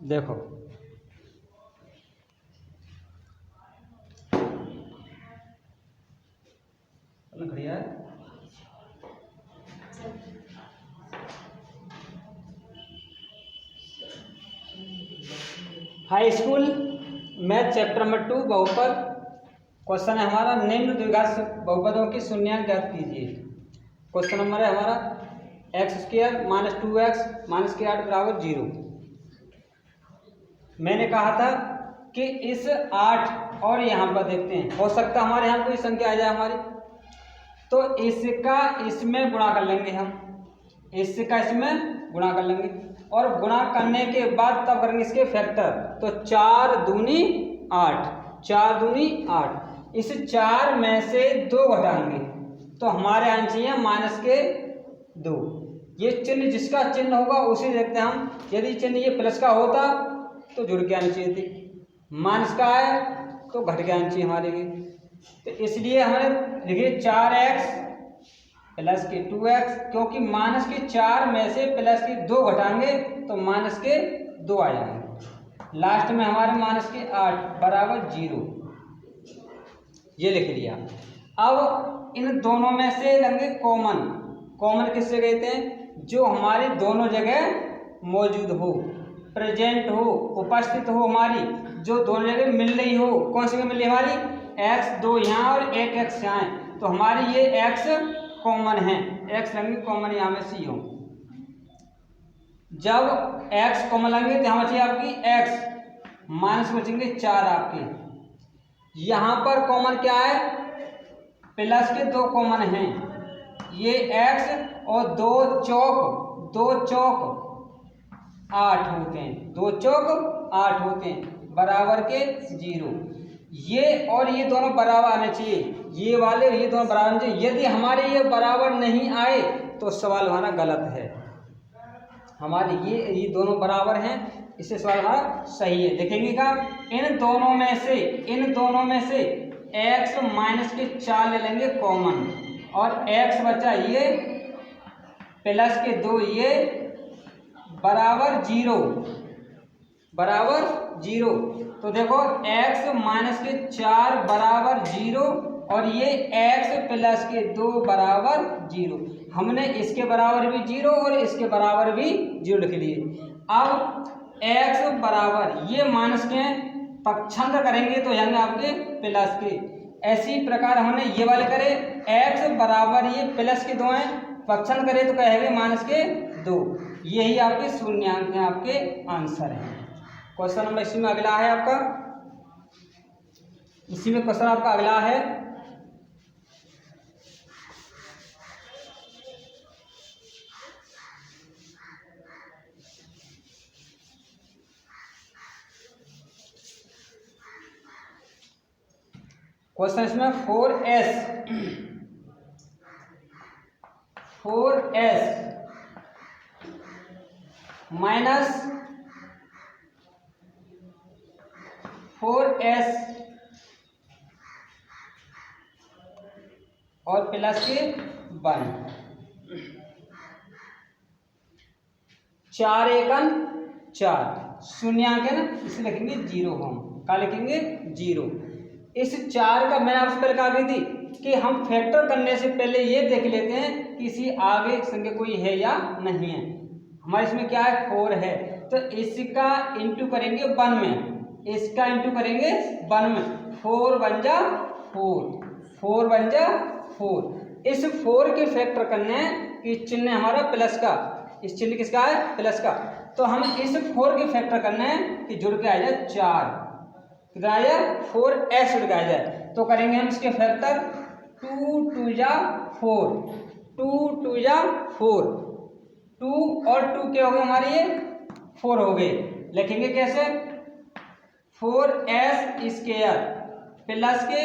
देखो बढ़िया है। High school math chapter number 2 बहुपद। क्वेश्चन है हमारा, निम्न द्विघात बहुपदों की शून्यांक ज्ञात कीजिए। क्वेश्चन नंबर है हमारा x² - 2x - के 8 बराबर 0। मैंने कहा था कि इस 8 और यहाँ पर देखते हैं, हो सकता है हमारे यहाँ कोई संख्या आ जाए हमारी, तो इसका इसमें गुणा कर लेंगे हम, इसका इसमें गुणा कर लेंगे और गुणा करने के बाद तब करेंगे इसके फैक्टर। तो 4 दूनी 8, 4 दूनी 8। इस 4 में से 2 घटाएंगे तो हमारे आना चाहिए -2। ये चिन्ह जिसका चिन्ह होगा उसे देखते हैं हम। यदि चिन्ह ये प्लस का होता तो जुड़ के आनी चाहिए थी, माइनस का है तो घट के आनी चाहिए हमारे लिए। तो इसलिए हमने लिखे 4x प्लस के 2x, क्योंकि माइनस के 4 में से प्लस के 2 घटाएंगे तो माइनस के 2 आ जाएंगे। लास्ट में हमारे -8 बराबर 0, ये लिख लिया। अब इन दोनों में से लेंगे कॉमन। कॉमन किससे कहते हैं? जो हमारी दोनों जगह मौजूद हो, प्रेजेंट हो, उपस्थित हो, हमारी जो दोनों जगह मिल रही हो। कौन सी मिल रही हमारी? x 2 यहाँ और 1x यहाँ है, तो हमारी ये x कॉमन है। x लेंगे कॉमन, यहाँ में सी हो। जब x कॉमन लेंगे तो यहाँ बची आपकी x, माइनस बचेंगे 4 आपके। यहाँ पर कॉमन क्या है? प्लस के 2 कॉमन हैं, ये x और 2 चौक 8 होते हैं, 2 चौक 8 होते हैं, बराबर के 0। ये और ये दोनों बराबर आने चाहिए, ये वाले ये दोनों बराबर आने चाहिए। यदि हमारे ये बराबर नहीं आए तो सवाल हमारा गलत है। हमारे ये दोनों बराबर हैं, इससे सवाल हमारा सही है। देखेंगे क्या? इन दोनों में से x माइनस के 4 ले लेंगे कॉमन, और x बचा ये प्लस के 2 ये बराबर 0। तो देखो x माइनस के 4 बराबर 0 और ये x प्लस के 2 बराबर 0। हमने इसके बराबर भी 0 और इसके बराबर भी 0 लिख लिए। अब x बराबर ये माइनस के पक्षांतर करेंगे तो जाएंगे आपके प्लस के। ऐसी प्रकार हमने ये वाले करे, x बराबर ये प्लस के 2 हैं, पक्षांतर करे तो कहेंगे -2। यही आपके शून्यांक हैं, आपके आंसर हैं। क्वेश्चन नंबर इसी में अगला है आपका, इसी में क्वेश्चन आपका अगला है। क्वेश्चन इसमें 4s माइनस 4s और प्लस के 1, 4 एकन 4, शून्यांक है ना, इसे लिखेंगे 0। हम क्या लिखेंगे? 0। इस 4 का मैंने आपसे पहले कहा थी कि हम फैक्टर करने से पहले ये देख लेते हैं किसी आगे संख्या कोई है या नहीं है। हमारे इसमें क्या है? 4 है, तो इसका इंटू करेंगे 1 में, इसका इंटू करेंगे 1 में। 4 बन जा 4। इस 4 के फैक्टर करने कि चिन्ह हमारा प्लस का, इस चिन्ह किसका है? प्लस का। तो हम इस 4 के फैक्टर करने हैं कि जुड़ के आ जाए 4, कितना आ जाए? 4s जुड़ के आ जाए। तो करेंगे हम इसके फैक्टर, 2 2 जा 4, 2 2 जा 4, 2 और 2 क्या हो गए हमारे? ये 4 हो गए। लिखेंगे कैसे? 4s स्क्वायर प्लस के,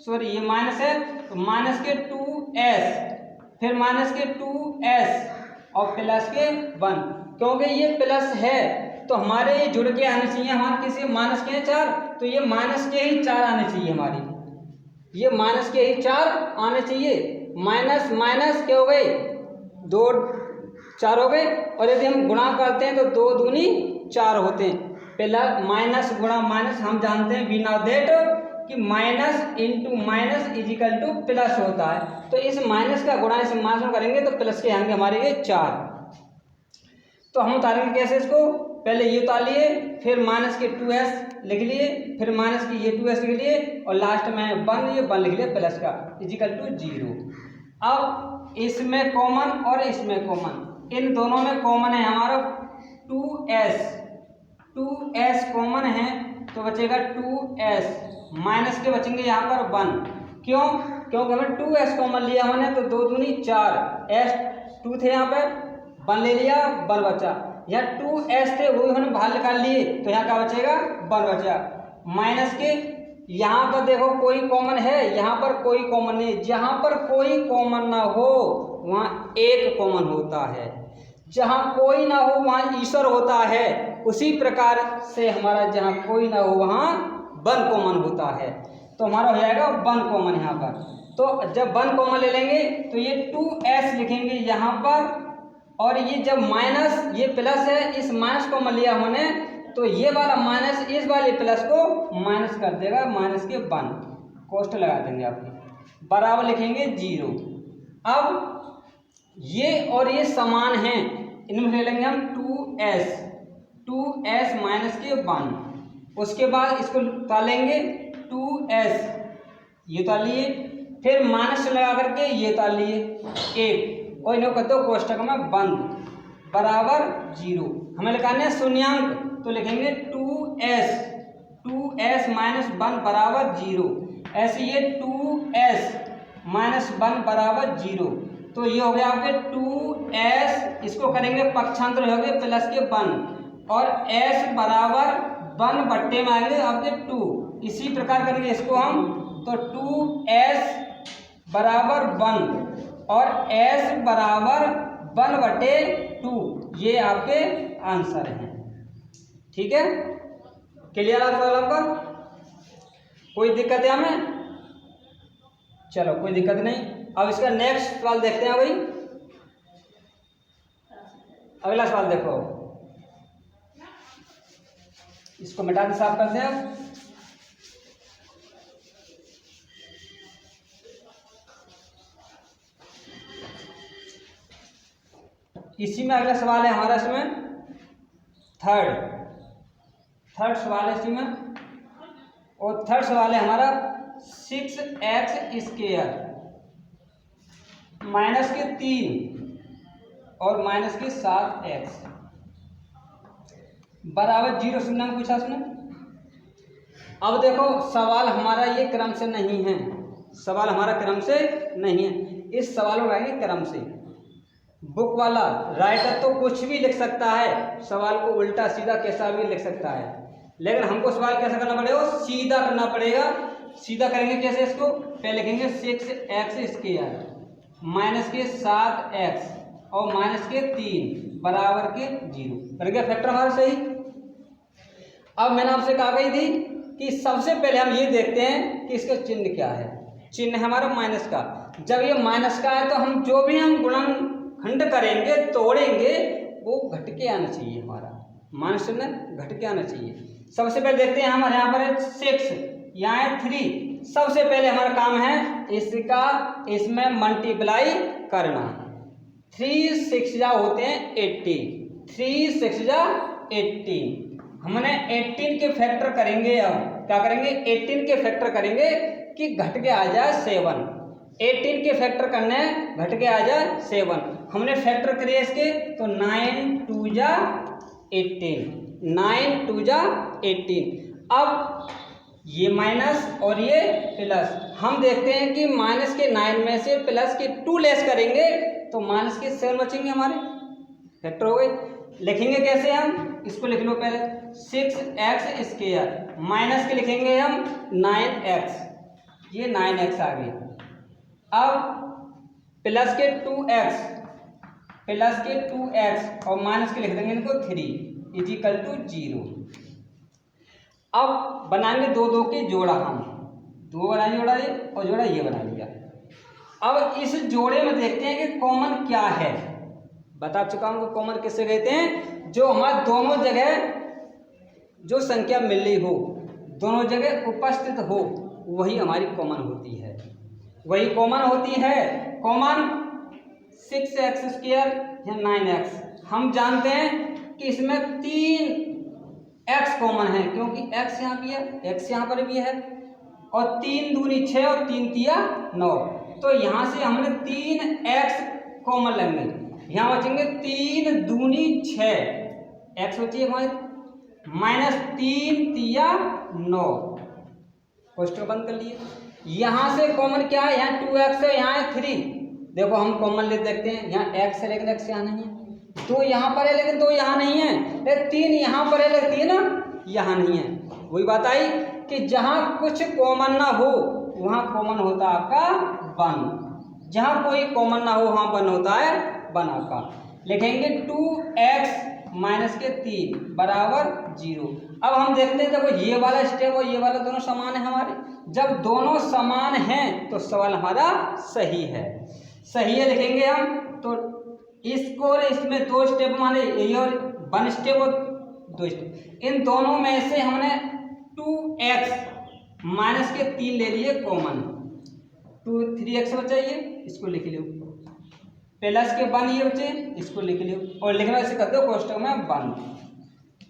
सॉरी ये माइनस है तो माइनस के 2s, फिर माइनस के 2s और प्लस के 1। क्योंकि ये प्लस है तो हमारे ये जुड़ के आने चाहिए, हमारे किसी माइनस के 4, तो ये माइनस के ही 4 आने चाहिए हमारी, ये माइनस के ही 4 आने चाहिए। माइनस माइनस क्या हो गए? 2 4 हो गए, और यदि हम गुणा करते हैं तो 2 दूनी 4 होते हैं। प्लस माइनस गुणा माइनस हम जानते हैं वी नाउ दैट कि minus into minus is equal two plus होता है। तो इस माइनस का गुणा इस माइनस में करेंगे तो प्लस के आएंगे हमारे ये 4। तो हम उतारेंगे कैसे इसको, पहले ये उतार लिए, फिर माइनस के 2s लिख लिए, फिर माइनस की ये 2s लिख लिए और लास्ट में 1 ये 1 लिख लिए प्लस का इज इक्वल टू 0। अब इसमें कॉमन और इसमें कॉमन, इन दोनों में कॉमन है हमारा 2s कॉमन है तो बचेगा 2s, माइनस के बचेंगे यहाँ पर 1। क्यों, क्योंकि हमें 2s कॉमन लिया हमने तो 2 दूनी 4, s 2 थे यहाँ पे 1 ले लिया 1 बचा, यहाँ 2s थे वो हमने बाहर निकाल लिए तो यहाँ क्या बचेगा 1 बचा। माइनस के यहाँ पर देखो कोई कॉमन है, यहाँ पर कोई कॉमन नहीं, जहाँ पर कोई कॉमन ना हो वहाँ एक कॉमन होता है, जहाँ कोई ना हो वहाँ ईश्वर होता है। उसी प्रकार से हमारा जहाँ कोई ना हो वहाँ 1 कॉमन होता है, तो हमारा हो जाएगा 1 कॉमन यहाँ पर। तो जब 1 कॉमन ले लेंगे तो ये 2s लिखेंगे यहाँ पर, और ये जब माइनस ये प्लस है, इस माइनस को मान लिया हमने तो ये वाला माइनस इस वाले प्लस को माइनस कर देगा, माइनस के 1 कोष्ठ लगा देंगे आपके, बराबर लिखेंगे 0। अब ये और ये समान हैं, इनमें ले लेंगे हम 2s माइनस के 1, उसके बाद इसको उतारेंगे 2s ये उतार लिए, फिर माइनस लगा करके ये उतार लिए 1 और इन्हों कर दो कोष्ठक में बंद बराबर 0। हमें लिखाने शून्यांक तो लिखेंगे 2s माइनस 1 बराबर 0, ऐसे ये 2s माइनस 1 बराबर 0। तो ये हो गया आपके 2s, इसको करेंगे पक्षांतर हो गए प्लस के 1 और s बराबर 1 बट्टे में आएंगे आपके 2। इसी प्रकार करेंगे इसको हम तो 2s बराबर 1 और s बराबर 1/2, ये आपके आंसर हैं। ठीक है, क्लियर है सवाल आपका, कोई दिक्कत है हमें? चलो कोई दिक्कत नहीं। अब इसका नेक्स्ट सवाल देखते हैं भाई, अगला सवाल देखो, इसको मिटा के साफ करते हैं। इसी में अगला सवाल है हमारा, इसमें थर्ड सवाल है इसी में, और थर्ड सवाल है हमारा 6x² माइनस के 3 और माइनस के 7x बराबर 0 शून्य में पूछा उसने। अब देखो सवाल हमारा ये क्रम से नहीं है, सवाल हमारा क्रम से नहीं है, इस सवाल को आएंगे क्रम से। बुक वाला राइटर तो कुछ भी लिख सकता है, सवाल को उल्टा सीधा कैसा भी लिख सकता है, लेकिन हमको सवाल कैसा करना पड़ेगा, सीधा करना पड़ेगा। सीधा करेंगे कैसे, इसको पहले लिखेंगे 6x² माइनस के 7x और माइनस के 3 बराबर के 0, बन गया फैक्टर हमारा सही। अब मैंने आपसे कहा गई थी कि सबसे पहले हम ये देखते हैं कि इसका चिन्ह क्या है। चिन्ह हमारा माइनस का, जब ये माइनस का है तो हम जो भी हम गुणनखंड करेंगे तोड़ेंगे वो घट के आना चाहिए, हमारा माइनस चिन्ह घट के आना चाहिए। सबसे पहले देखते हैं हमारे यहाँ पर है 6, यहाँ है 3। सबसे पहले हमारा काम है इसका इसमें मल्टीप्लाई करना। 3 6 जा होते हैं 18, 3 6 जा 18। हमने 18 के फैक्टर करेंगे, अब क्या करेंगे 18 के फैक्टर करेंगे कि घट के आ जाए 7। 18 के फैक्टर करने घट के आ जाए 7। हमने फैक्टर करे इसके तो 9 2 जा 18, 9 2 जा 18। अब ये माइनस और ये प्लस, हम देखते हैं कि माइनस के 9 में से प्लस के 2 लेस करेंगे तो माइनस के 7 बचेंगे, हमारे फैक्टर हो गए। लिखेंगे कैसे हम, इसको लिख लो पहले 6x² माइनस के लिखेंगे हम 9x, ये 9x आ गई। अब प्लस के 2x और माइनस के लिख देंगे इनको 3 इज इक्वल टू 0। अब बनाएंगे 2 2 के जोड़ा, हम 2 बनाएंगे जोड़ा ये और जोड़ा ये बना लिया। अब इस जोड़े में देखते हैं कि कॉमन क्या है। बता चुका हूँ कॉमन किससे कहते हैं, जो हमारे दोनों जगह जो संख्या मिल रही हो, दोनों जगह उपस्थित हो, वही हमारी कॉमन होती है, वही कॉमन होती है। कॉमन 6x² या 9x, हम जानते हैं कि इसमें 3x कॉमन है, क्योंकि x यहाँ भी है, x यहाँ पर भी है, और 3 दूनी 6 और 3 तिया 9, तो यहाँ से हमने 3x कॉमन लेंगे, यहाँ बचेंगे 3 दूनी 6, x बची है हमारी माइनस 3 तिया 9, क्वेश्चन बंद कर लिए। यहाँ से कॉमन क्या है, यहाँ 2x है, यहाँ है 3, देखो हम कॉमन ले देखते हैं, यहाँ x है लेकिन x यहाँ नहीं है, 2 यहाँ पर है लेकिन 2 यहाँ नहीं है, 3 यहाँ पर है लेकिन 3 यहाँ नहीं है। वही बात आई कि जहाँ कुछ कॉमन ना हो वहाँ कॉमन होता है आपका 1, जहाँ कोई कॉमन ना हो वहाँ 1 होता है 1 आपका। लिखेंगे 2x माइनस के 3 बराबर 0। अब हम देखते हैं, देखो ये वाला स्टेप और ये वाला दोनों समान है हमारे, जब दोनों समान हैं तो सवाल हमारा सही है, सही है लिखेंगे हम। तो इसको और इसमें 2 स्टेप माने, ये और 1 स्टेप और 2 स्टेप, इन दोनों में से हमने 2x माइनस के 3 ले लिए कॉमन, 3x बचा, ये इसको लिख लो, प्लस के 1 ये बचे, इसको लिख लो, और लिखना ऐसे कर दो कोष्टक में 1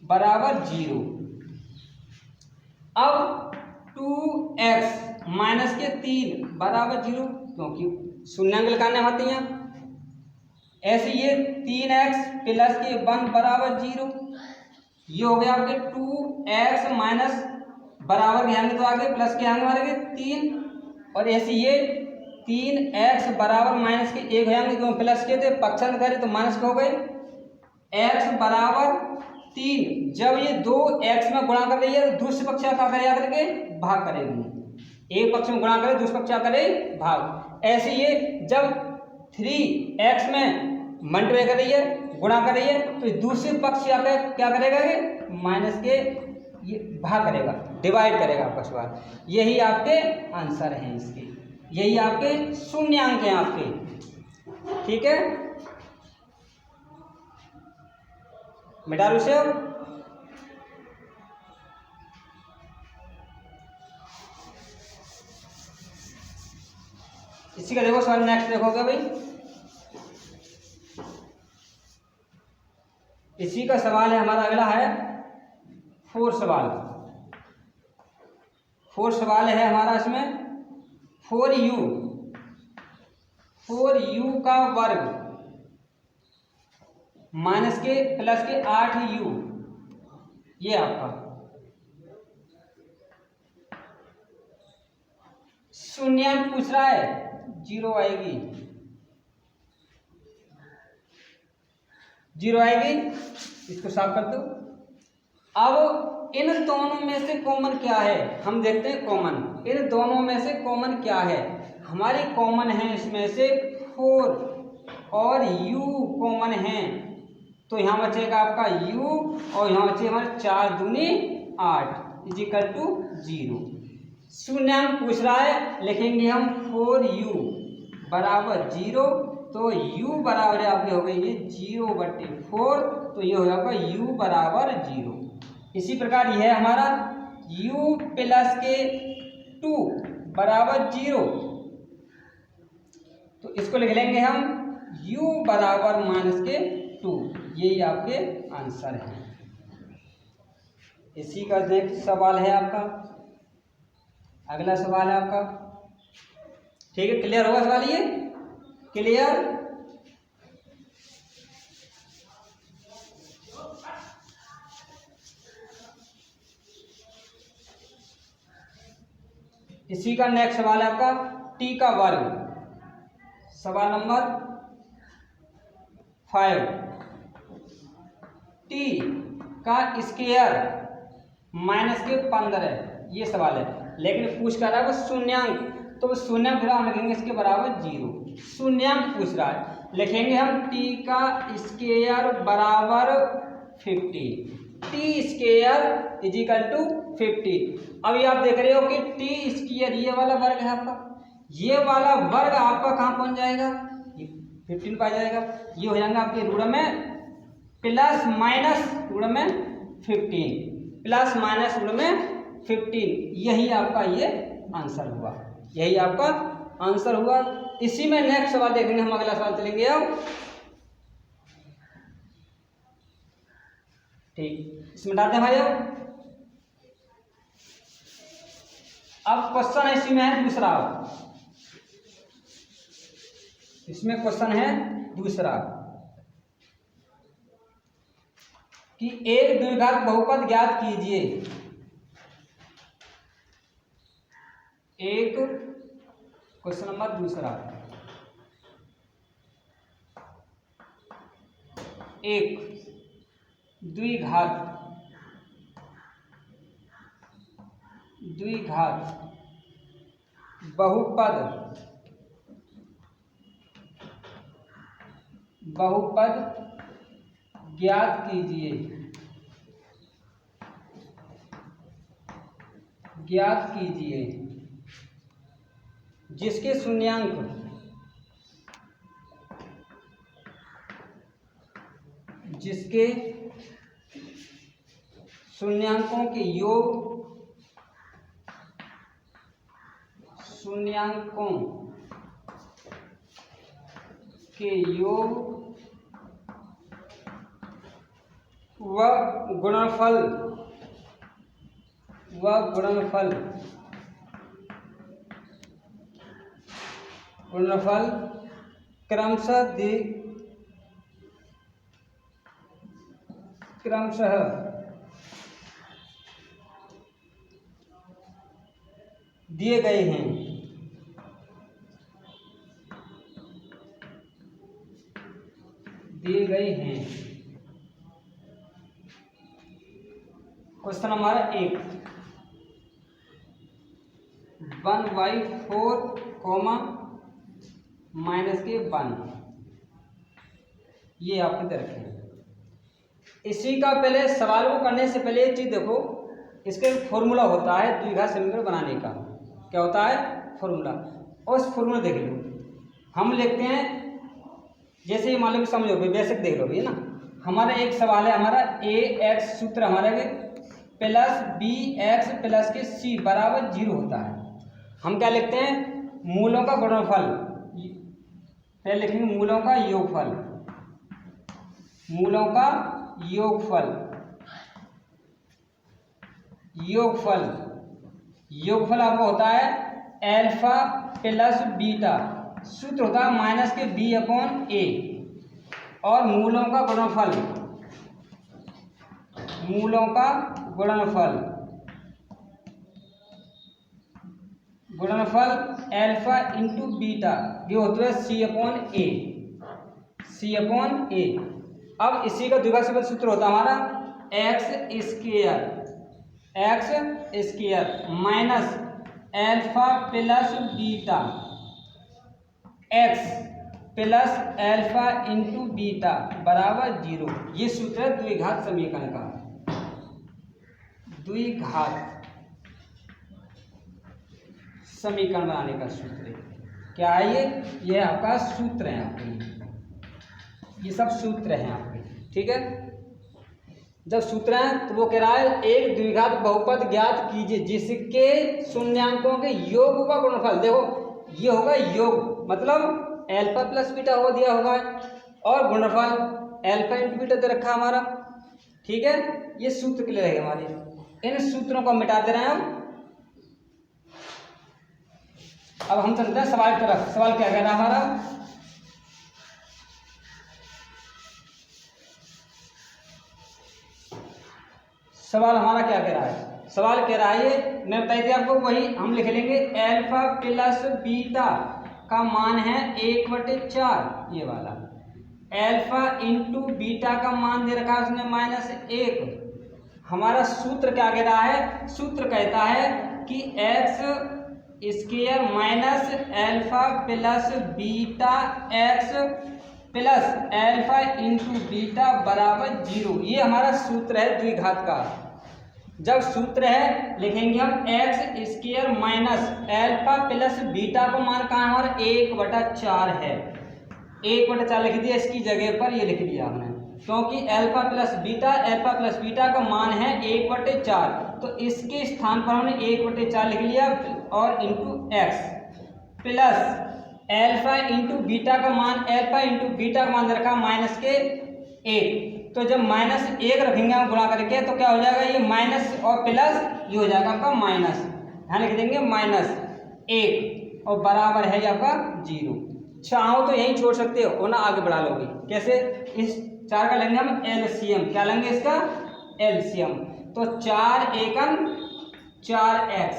बराबर 0। अब 2x माइनस के 3 बराबर 0, क्योंकि शून्यांक निकालने होती हैं, ऐसे ये 3x प्लस के 1 बराबर 0, ये हो गया आपके 2x माइनस बराबर के आएंगे तो आगे प्लस के आएंगे हमारे 3, और ऐसे ये 3x बराबर माइनस के 1 हो जाएंगे, क्यों प्लस के थे पक्षांतर करें तो माइनस के हो गए, x बराबर 3, जब ये 2x में गुणा कर रही है तो दूसरे पक्ष का करे याद करके भाग करेगी, एक पक्ष में गुणा करे दूसरे पक्ष का करे भाग। ऐसे ये जब 3x में मल्टीप्लाई कर रही है, गुणा कर रही है, तो दूसरे पक्ष क्या करेगा, ये माइनस के ये भाग करेगा, डिवाइड करेगा आपका सवाल। यही आपके आंसर हैं इसके, यही आपके शून्यांक हैं आपके, ठीक है। मिटा दो इसे। इसी का देखो सवाल नेक्स्ट देखोगे भाई, इसी का सवाल है हमारा अगला है 4 सवाल, 4 सवाल है हमारा इसमें 4u का वर्ग माइनस के प्लस के 8u, ये आपका शून्यांक पूछ रहा है, 0 आएगी, 0 आएगी, इसको साफ कर दो। अब इन दोनों में से कॉमन क्या है, हम देखते हैं कॉमन, इन दोनों में से कॉमन क्या है, हमारी कॉमन है इसमें से 4 और u कॉमन है, तो यहाँ बचेगा आपका u और यहाँ बचे हमारे 4 दूनी 8 इजिकल टू 0। शून्यांक पूछ रहा है, लिखेंगे हम 4u बराबर 0, तो u बराबर आपके हो गई ये 0/4, तो ये हो जाएगा u बराबर 0। इसी प्रकार यह है हमारा u प्लस के 2 बराबर 0, तो इसको लिख लेंगे हम u बराबर माइनस के 2, यही आपके आंसर है। इसी का नेक्स्ट सवाल है आपका, अगला सवाल है आपका, ठीक है, क्लियर होगा सवाल ये, क्लियर। इसी का नेक्स्ट सवाल है आपका t का वर्ग, सवाल नंबर 5, t का स्क्वायर माइनस के 15, ये सवाल है, लेकिन पूछ कर रहा है वो शून्यांक, तो शून्यांक फिर हम लिखेंगे इसके बराबर 0, शून्यांक पूछ रहा है, लिखेंगे हम t का स्क्वायर बराबर 50, टी स्क्वायर इजिकल टू 50। अभी आप देख रहे हो कि टी स्क्वायर ये वाला वर्ग है आपका, ये वाला वर्ग आपका कहाँ पहुंच जाएगा, 15 पाया जाएगा, ये हो जाएगा आपके रूट में प्लस माइनस रूट में 15, प्लस माइनस गुण में 15, यही आपका ये आंसर हुआ, यही आपका आंसर हुआ। इसी में नेक्स्ट सवाल देखेंगे हम, अगला सवाल चलेंगे अब। ठीक, इसमें डालते हैं भाई। अब क्वेश्चन इसी में है दूसरा, इसमें क्वेश्चन है दूसरा कि एक द्विघात बहुपद ज्ञात कीजिए। एक क्वेश्चन नंबर दूसरा, एक द्विघात बहुपद ज्ञात कीजिए, जिसके शून्यांकों के योग व गुणनफल क्रमशः दिए गए हैं। क्वेश्चन हमारा 1, 1/4 -1, ये आपकी तरफ है। इसी का पहले सवाल को करने से पहले एक चीज देखो, इसके फॉर्मूला होता है द्विघात समीकरण बनाने का। क्या होता है? फॉर्मूला। और उस फॉर्मूला देख लो, हम लिखते हैं जैसे ये मान लो, समझो बेसिक देख लो भैया ना। हमारा एक सवाल है, हमारा ax सूत्र हमारे प्लस bx प्लस के c बराबर 0 होता है। हम क्या लिखते हैं? मूलों का गुणनफल, पहले लिखेंगे मूलों का योगफल, योगफल आपको होता है अल्फा प्लस बीटा, सूत्र होता है माइनस के b/a, और मूलों का गुणनफल अल्फा इंटू बीटा, ये होता है c/a। अब इसी का द्विघात समीकरण सूत्र होता है हमारा x square minus alpha plus beta x plus alpha into beta बराबर 0। ये सूत्र है द्विघात समीकरण का। द्विघात समीकरण बनाने का सूत्र क्या है? ये आपका सूत्र है, आपके ये सब सूत्र हैं आपके, ठीक है। जब सूत्र है तो वो कह रहा है एक द्विघात बहुपद ज्ञात कीजिए जिसके शून्यांकों के योग का गुणनफल। देखो ये होगा योग, मतलब अल्फा प्लस बीटा हो दिया होगा, और गुणनफल अल्फा इंटू बीटा दे रखा हमारा, ठीक है। ये सूत्र क्लियर है हमारे। इन सूत्रों को मिटा दे रहे हैं हम। अब हम चलते हैं सवाल की तरफ। सवाल क्या कह रहा है हमारा? सवाल हमारा क्या कह रहा है? सवाल कह रहा है, ये मैं बताई थी आपको, वही हम लिख लेंगे अल्फा प्लस बीटा का मान है 1/4, ये वाला। अल्फा इंटू बीटा का मान दे रखा है उसने -1। हमारा सूत्र क्या कह रहा है? सूत्र कहता है कि x square minus alpha plus beta x plus alpha into beta बराबर 0। ये हमारा सूत्र है द्विघात का। जब सूत्र है लिखेंगे हम x square minus alpha plus beta को मान कहाँ हमारा 1/4 है, 1/4 लिख दिया इसकी जगह पर, ये लिख दिया हमने। क्योंकि अल्फा प्लस बीटा का मान है 1/4, तो इसके स्थान पर हमने 1/4 लिख लिया और into x plus alpha into beta का मान रखा माइनस के 1। तो जब -1 रखेंगे हम गुणा करके तो क्या हो जाएगा, ये माइनस और प्लस ये हो जाएगा आपका माइनस, यहाँ लिख देंगे -1 और बराबर है आपका 0। चाहो तो यही छोड़ सकते हो ना, आगे बढ़ा लोगे कैसे, इस 4 का लेंगे हम एलसीएम। क्या लेंगे इसका एलसीएम, तो 4 एकम 4x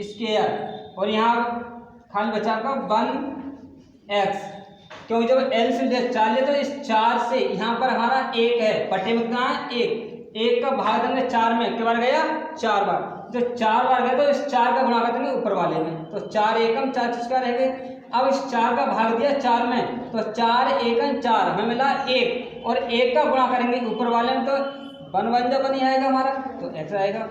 स्क्वायर और यहाँ खाली बचा आपका 1x, क्योंकि जब एल से 4 ले तो इस 4 से यहाँ पर हमारा 1 है, बटे में कितना है 1 का भाग देंगे 4 में, कितनी बार गया 4 बार, जो 4 बार गया तो इस 4 का गुणा कर देंगे ऊपर वाले में, तो 4 एकम 4 चीज रह गए। अब इस 4 का भाग दिया 4 में, तो 4 एकम 4 हमें मिला 1 और 1 का गुणा करेंगे ऊपर वाले में, तो 1 बन आएगा हमारा, तो x आएगा।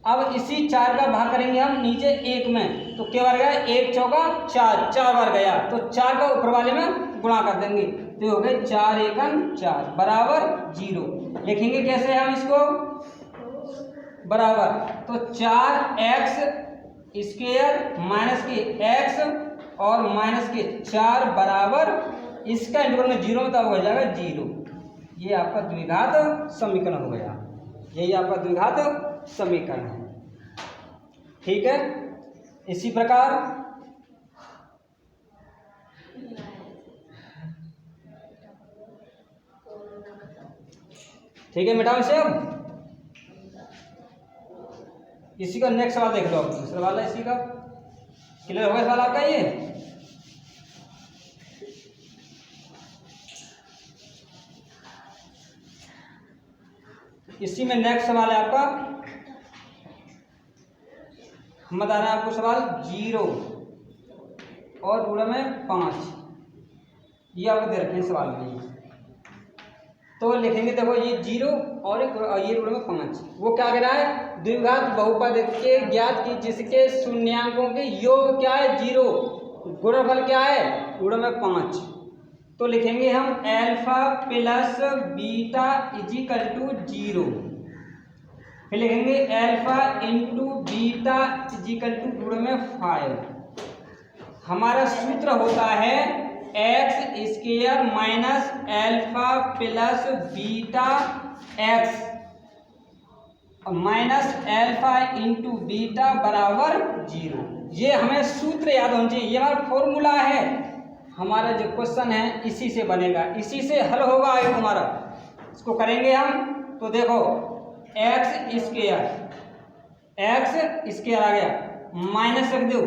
अब इसी 4 का भाग करेंगे हम नीचे 1 में, तो क्या बार गया 1 चौका 4 बार गया, तो 4 का ऊपर वाले में गुणा कर देंगे, तो हो गए 4 एकम 4 बराबर 0। लिखेंगे कैसे हम इसको बराबर, तो 4x स्क्वायर माइनस के x और माइनस के 4 बराबर इसका इंटरवल में 0 में तब हो जाएगा 0। ये आपका द्विघात समीकरण हो गया, यही आपका द्विघात समीकरण है। ठीक है, इसी प्रकार ठीक है मिटाओ इसे। अब इसी का नेक्स्ट सवाल देख लो, सवाल है इसी का, क्लियर होगा सवाल आपका ये। इसी में नेक्स्ट सवाल है आपका, हम बता रहे हैं आपको सवाल 0 और रूढ़ में 5, ये आपको दे रखे हैं सवाल में, तो लिखेंगे देखो ये 0 और ये रूढ़ में 5, वो क्या कह रहा है, द्विघात बहुपद के ज्ञात की जिसके शून्यांकों के योग क्या है 0, गुणनफल क्या है रूढ़ में 5। तो लिखेंगे हम alpha plus beta is equal to 0, फिर लिखेंगे alpha into beta is equal to root में 5। हमारा सूत्र होता है x square minus alpha plus beta x minus alpha into beta बराबर 0। ये हमें सूत्र याद होना चाहिए, ये हमारा फॉर्मूला है, हमारा जो क्वेश्चन है इसी से बनेगा, इसी से हल होगा आगे हमारा। इसको करेंगे हम, तो देखो एक्स स्क्वायर आ गया, माइनस रख दो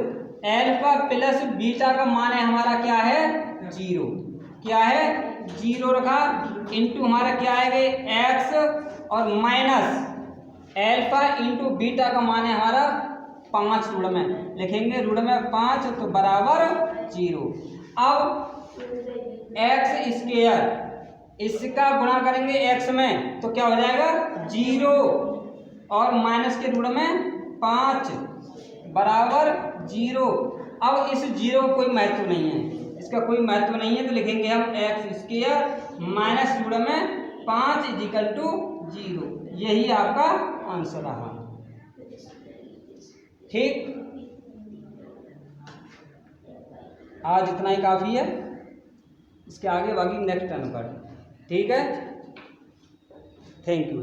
अल्फा प्लस बीटा का मान है हमारा क्या है 0, क्या है 0 रखा, इंटू हमारा क्या आएगा एक्स और माइनस अल्फा इंटू बीटा का मान है हमारा 5 रूढ़ में, लिखेंगे रूढ़ में 5 तो बराबर 0। अब एक्स स्क्वायर इसका गुणा करेंगे x में, तो क्या हो जाएगा 0 और माइनस के रूढ़ में 5 बराबर 0। अब इस 0 कोई महत्व नहीं है, इसका कोई महत्व नहीं है, तो लिखेंगे हम एक्स स्क्वायर माइनस रूढ़ में 5 इजिकल टू 0, यही आपका आंसर रहा। ठीक, आज इतना ही काफ़ी है, इसके आगे बाकी नेक्स्ट टर्न पर। ठीक है, थैंक यू।